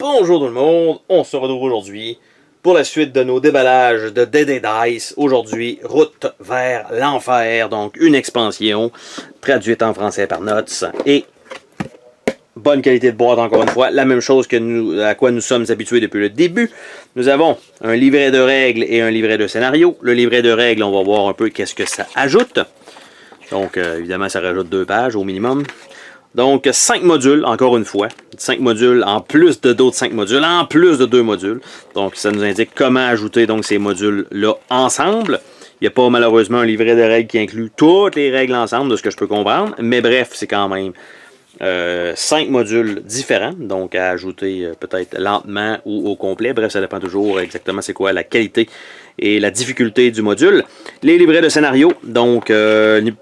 Bonjour tout le monde, on se retrouve aujourd'hui pour la suite de nos déballages de Dead Dice. Aujourd'hui, route vers l'enfer, donc une expansion traduite en français par Notes et bonne qualité de boîte encore une fois, la même chose que à quoi nous sommes habitués depuis le début. Nous avons un livret de règles et un livret de scénario. Le livret de règles, on va voir un peu qu'est-ce que ça ajoute. Donc évidemment, ça rajoute 2 pages au minimum. Donc, 5 modules, encore une fois. 5 modules en plus de d'autres 5 modules, en plus de 2 modules. Donc, ça nous indique comment ajouter donc, ces modules-là ensemble. Il n'y a pas malheureusement un livret de règles qui inclut toutes les règles ensemble, de ce que je peux comprendre. Mais bref, c'est quand même 5 modules différents, donc à ajouter peut-être lentement ou au complet. Bref, ça dépend toujours exactement c'est quoi la qualité et la difficulté du module. Les livrets de scénario, donc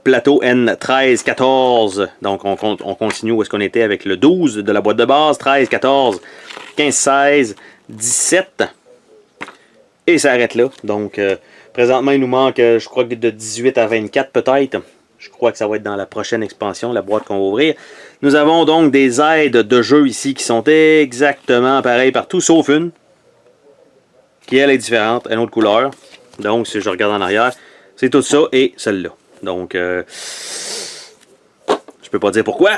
plateau N13, 14, donc on continue où est-ce qu'on était avec le 12 de la boîte de base, 13, 14, 15, 16, 17, et ça arrête là. Donc présentement il nous manque, je crois que de 18 à 24 peut-être. Je crois que ça va être dans la prochaine expansion, la boîte qu'on va ouvrir. Nous avons donc des aides de jeu ici qui sont exactement pareilles partout, sauf une, qui elle est différente, une autre couleur. Donc, si je regarde en arrière, c'est tout ça et celle-là. Donc, je peux pas dire pourquoi,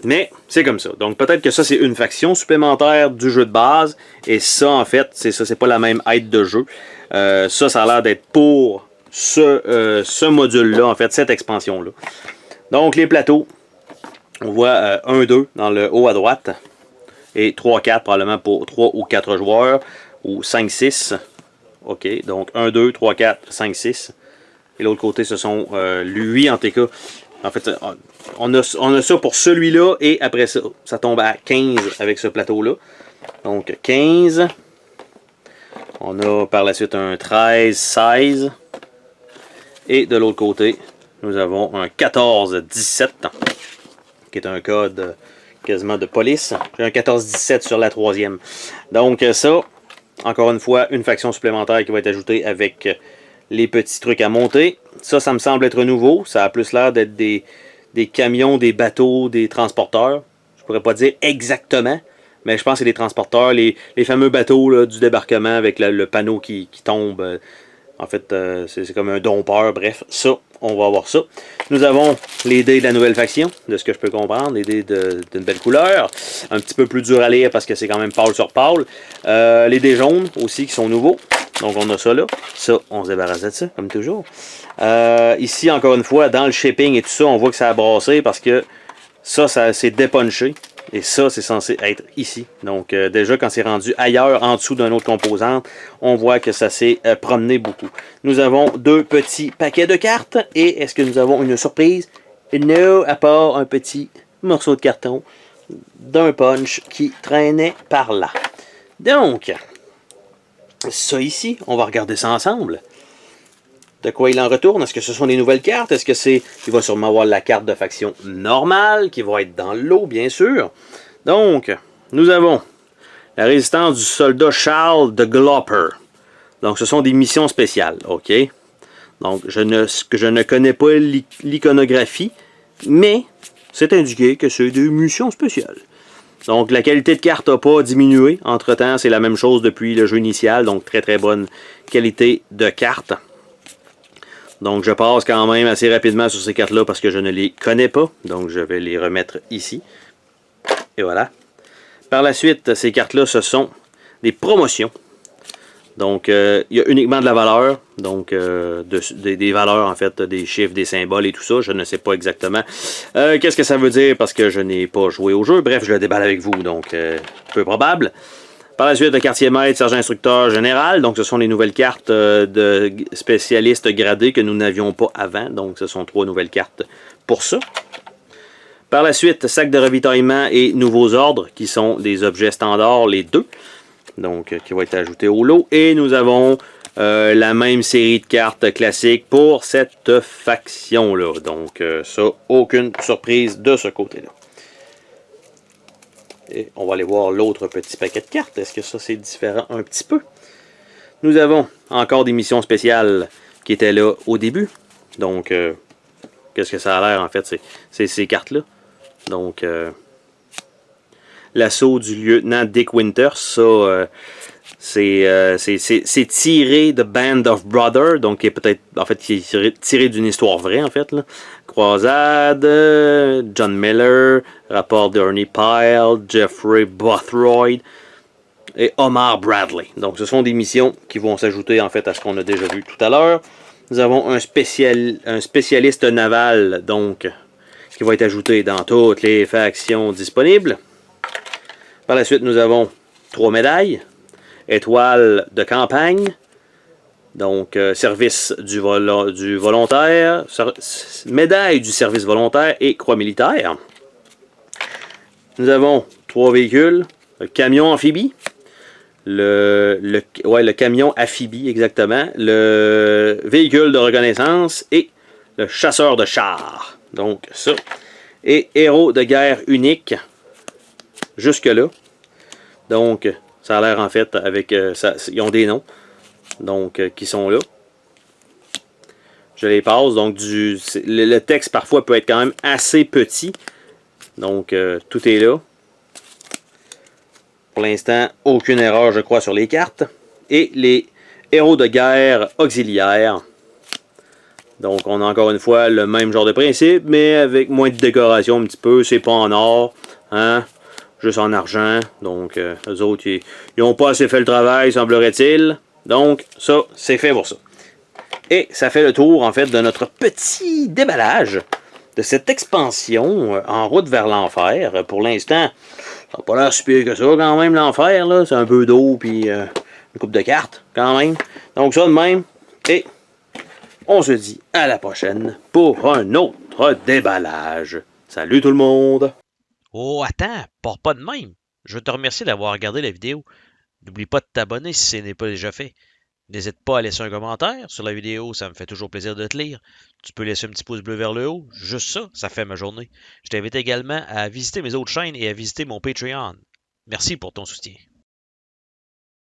mais c'est comme ça. Donc, peut-être que ça, c'est une faction supplémentaire du jeu de base. Et ça, en fait, c'est ça, c'est pas la même aide de jeu. Ça a l'air d'être pour ce module-là, en fait, cette expansion-là. Donc, les plateaux, on voit 1-2 dans le haut à droite et 3-4 probablement pour 3 ou 4 joueurs ou 5-6. OK, donc 1-2, 3-4, 5-6. Et l'autre côté, ce sont 8 en TK. En fait, on a ça pour celui-là et après ça, ça tombe à 15 avec ce plateau-là. Donc 15. On a par la suite un 13, 16. Et de l'autre côté, nous avons un 14-17, qui est un code quasiment de police. J'ai un 14-17 sur la troisième. Donc ça, encore une fois, une faction supplémentaire qui va être ajoutée avec les petits trucs à monter. Ça me semble être nouveau. Ça a plus l'air d'être des camions, des bateaux, des transporteurs. Je pourrais pas dire exactement, mais je pense que c'est des transporteurs, les fameux bateaux là, du débarquement avec le panneau qui tombe. En fait, c'est comme un dompeur. Bref, ça, on va avoir ça. Nous avons les dés de la nouvelle faction, de ce que je peux comprendre. Les dés d'une belle couleur. Un petit peu plus dur à lire parce que c'est quand même pâle sur pâle. Les dés jaunes aussi qui sont nouveaux. Donc, on a ça là. Ça, on se débarrasse de ça, comme toujours. Ici, encore une fois, dans le shipping et tout ça, on voit que ça a brassé parce que ça c'est dépunché. Et ça, c'est censé être ici. Donc, déjà, quand c'est rendu ailleurs, en dessous d'une autre composante, on voit que ça s'est promené beaucoup. Nous avons 2 petits paquets de cartes. Et est-ce que nous avons une surprise? Non, à part un petit morceau de carton d'un punch qui traînait par là. Donc, ça ici, on va regarder ça ensemble. De quoi il en retourne? Est-ce que ce sont des nouvelles cartes? Est-ce que c'est... Il va sûrement avoir la carte de faction normale, qui va être dans l'eau, bien sûr. Donc, nous avons la résistance du soldat Charles de Glopper. Donc, ce sont des missions spéciales, OK? Donc, je ne connais pas l'iconographie, mais c'est indiqué que c'est des missions spéciales. Donc, la qualité de carte n'a pas diminué. Entre-temps, c'est la même chose depuis le jeu initial, donc très très bonne qualité de carte. Donc, je passe quand même assez rapidement sur ces cartes-là parce que je ne les connais pas. Donc, je vais les remettre ici. Et voilà. Par la suite, ces cartes-là, ce sont des promotions. Donc, il y a uniquement de la valeur. Donc, des valeurs, en fait, des chiffres, des symboles et tout ça. Je ne sais pas exactement qu'est-ce que ça veut dire parce que je n'ai pas joué au jeu. Bref, je le déballe avec vous. Donc, peu probable. Par la suite, le quartier maître, sergent instructeur général. Donc, ce sont les nouvelles cartes de spécialistes gradés que nous n'avions pas avant. Donc, ce sont 3 nouvelles cartes pour ça. Par la suite, sac de ravitaillement et nouveaux ordres, qui sont des objets standards, les 2. Donc, qui vont être ajoutés au lot. Et nous avons la même série de cartes classiques pour cette faction-là. Donc, ça, aucune surprise de ce côté-là. Et on va aller voir l'autre petit paquet de cartes. Est-ce que ça, c'est différent un petit peu? Nous avons encore des missions spéciales qui étaient là au début. Donc, qu'est-ce que ça a l'air, en fait? C'est ces cartes-là. Donc, l'assaut du lieutenant Dick Winter. Ça, c'est tiré de Band of Brothers, donc qui est peut-être, en fait, qui est tiré d'une histoire vraie, en fait, là. Croisade, John Miller, rapport d'Ernie Pyle, Jeffrey Bothroyd et Omar Bradley. Donc, ce sont des missions qui vont s'ajouter, en fait, à ce qu'on a déjà vu tout à l'heure. Nous avons un spécialiste naval, donc, qui va être ajouté dans toutes les factions disponibles. Par la suite, nous avons 3 médailles. Étoile de campagne, donc service du volontaire, médaille du service volontaire et croix militaire. Nous avons 3 véhicules, le camion amphibie, le camion amphibie exactement, le véhicule de reconnaissance et le chasseur de chars. Donc ça. Et héros de guerre unique, jusque-là. Donc, ça a l'air en fait avec... ils ont des noms. Donc, qui sont là. Je les passe. Donc, le texte parfois peut être quand même assez petit. Donc, tout est là. Pour l'instant, aucune erreur, je crois, sur les cartes. Et les héros de guerre auxiliaires. Donc, on a encore une fois le même genre de principe, mais avec moins de décoration un petit peu. C'est pas en or. Hein? Juste en argent. Donc, eux autres, ils n'ont pas assez fait le travail, semblerait-il. Donc, ça, c'est fait pour ça. Et ça fait le tour, en fait, de notre petit déballage de cette expansion en route vers l'enfer. Pour l'instant, ça n'a pas l'air si pire que ça, quand même, l'enfer. Là, c'est un peu d'eau, puis une coupe de cartes, quand même. Donc, ça de même. Et on se dit à la prochaine pour un autre déballage. Salut tout le monde! Oh, attends, pars pas de même. Je veux te remercier d'avoir regardé la vidéo. N'oublie pas de t'abonner si ce n'est pas déjà fait. N'hésite pas à laisser un commentaire sur la vidéo, ça me fait toujours plaisir de te lire. Tu peux laisser un petit pouce bleu vers le haut, juste ça, ça fait ma journée. Je t'invite également à visiter mes autres chaînes et à visiter mon Patreon. Merci pour ton soutien.